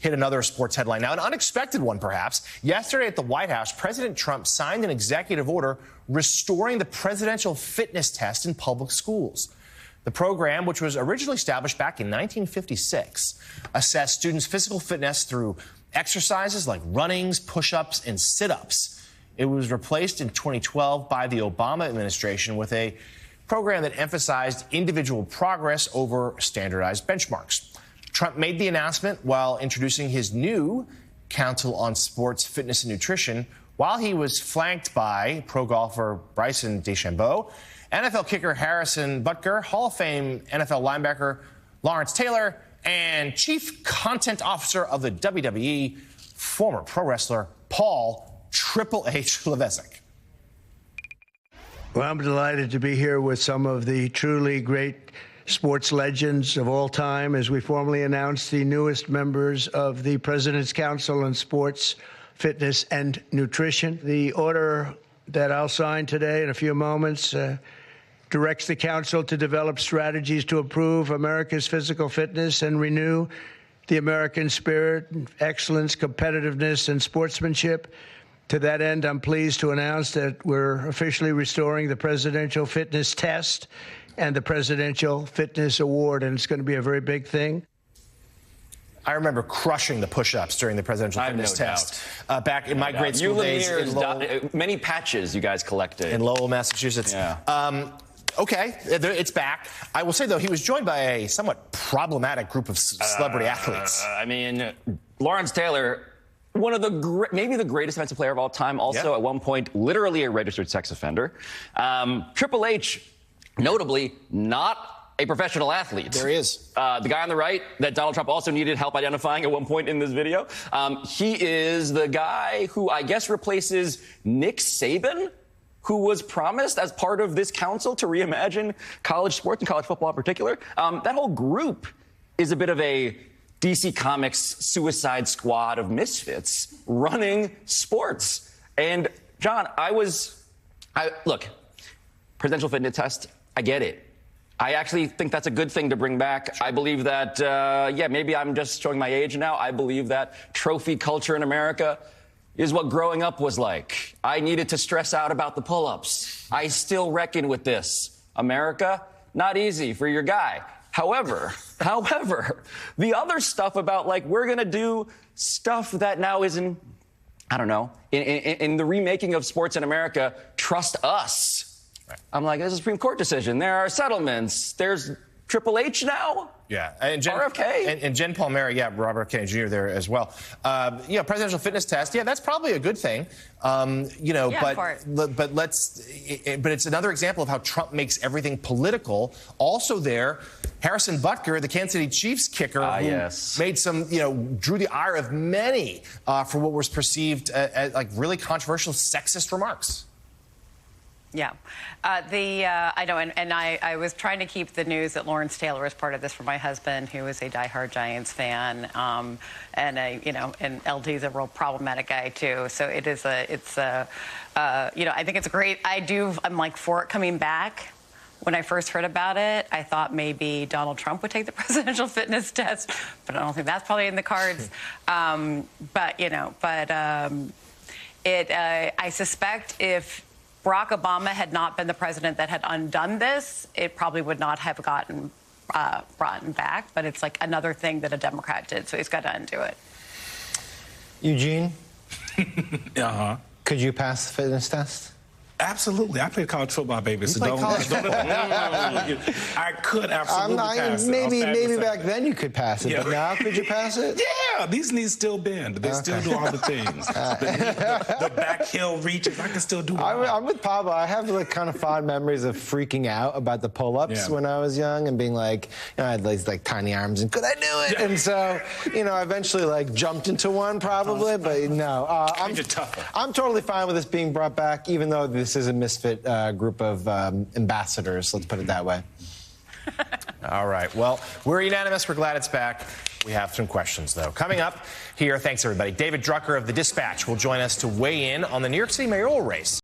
hit another sports headline. Now, an unexpected one, perhaps. Yesterday at the White House, President Trump signed an executive order restoring the presidential fitness test in public schools. The program, which was originally established back in 1956, assessed students' physical fitness through exercises like runnings, push-ups, and sit-ups. It was replaced in 2012 by the Obama administration with a program that emphasized individual progress over standardized benchmarks. Trump made the announcement while introducing his new Council on Sports, Fitness, and Nutrition, while he was flanked by pro golfer Bryson DeChambeau, NFL kicker Harrison Butker, Hall of Fame NFL linebacker Lawrence Taylor, and Chief Content Officer of the WWE, former pro wrestler Paul Triple H Levesque. Well, I'm delighted to be here with some of the truly great sports legends of all time as we formally announce the newest members of the President's Council on Sports, Fitness, and Nutrition. The order that I'll sign today in a few moments directs the Council to develop strategies to improve America's physical fitness and renew the American spirit, excellence, competitiveness, and sportsmanship. To that end, I'm pleased to announce that we're officially restoring the Presidential Fitness Test and the Presidential Fitness Award, and it's going to be a very big thing. I remember crushing the push-ups during the presidential fitness test back in my grade school days. In Lowell, many patches you guys collected. In Lowell, Massachusetts. Yeah. Okay, it's back. I will say, though, he was joined by a somewhat problematic group of celebrity athletes. I mean, Lawrence Taylor, one of the maybe the greatest defensive player of all time, also at one point literally a registered sex offender. Triple H, notably not a professional athlete. There he is. The guy on the right that Donald Trump also needed help identifying at one point in this video. He is the guy who I guess replaces Nick Saban, who was promised as part of this council to reimagine college sports and college football in particular. That whole group is a bit of a DC Comics Suicide Squad of misfits running sports. And John, look, presidential fitness test, I get it. I actually think that's a good thing to bring back. Sure. I believe that, maybe I'm just showing my age now. I believe that trophy culture in America is what growing up was like. I needed to stress out about the pull-ups. I still reckon with this. America, not easy for your guy. However, the other stuff about, like, we're going to do stuff that now isn't, I don't know, in the remaking of sports in America, trust us. Right. I'm like, there's a Supreme Court decision. There are settlements. There's Triple H now. Yeah, and RFK and Jen Palmieri, Robert Kennedy Jr. there as well. Presidential fitness test. Yeah, that's probably a good thing. But it's another example of how Trump makes everything political. Also, there, Harrison Butker, the Kansas City Chiefs kicker, who made some, drew the ire of many for what was perceived as like really controversial sexist remarks. Yeah. I know, and I was trying to keep the news that Lawrence Taylor was part of this for my husband, who is a diehard Giants fan, and LT's a real problematic guy too. So I think it's great. I'm like for it coming back. When I first heard about it, I thought maybe Donald Trump would take the presidential fitness test, but I don't think that's probably in the cards. I suspect if Barack Obama had not been the president that had undone this, it probably would not have gotten brought back. But it's like another thing that a Democrat did, so he's got to undo it. Eugene? Could you pass the fitness test? Absolutely. I played college football, baby. So I could absolutely pass it. Maybe back then you could pass it, but now could you pass it? Yeah, these knees still bend. They still do all the things. The back heel reaches, I can still do it. I'm with Pablo. I have like kind of fond memories of freaking out about the pull-ups when I was young and being like, I had these like tiny arms and could I do it? And so, I eventually like jumped into one probably, but no. I'm totally fine with this being brought back, even though this is a misfit group of ambassadors, let's put it that way. All right. Well, we're unanimous. We're glad it's back. We have some questions, though. Coming up here, thanks, everybody. David Drucker of The Dispatch will join us to weigh in on the New York City mayoral race.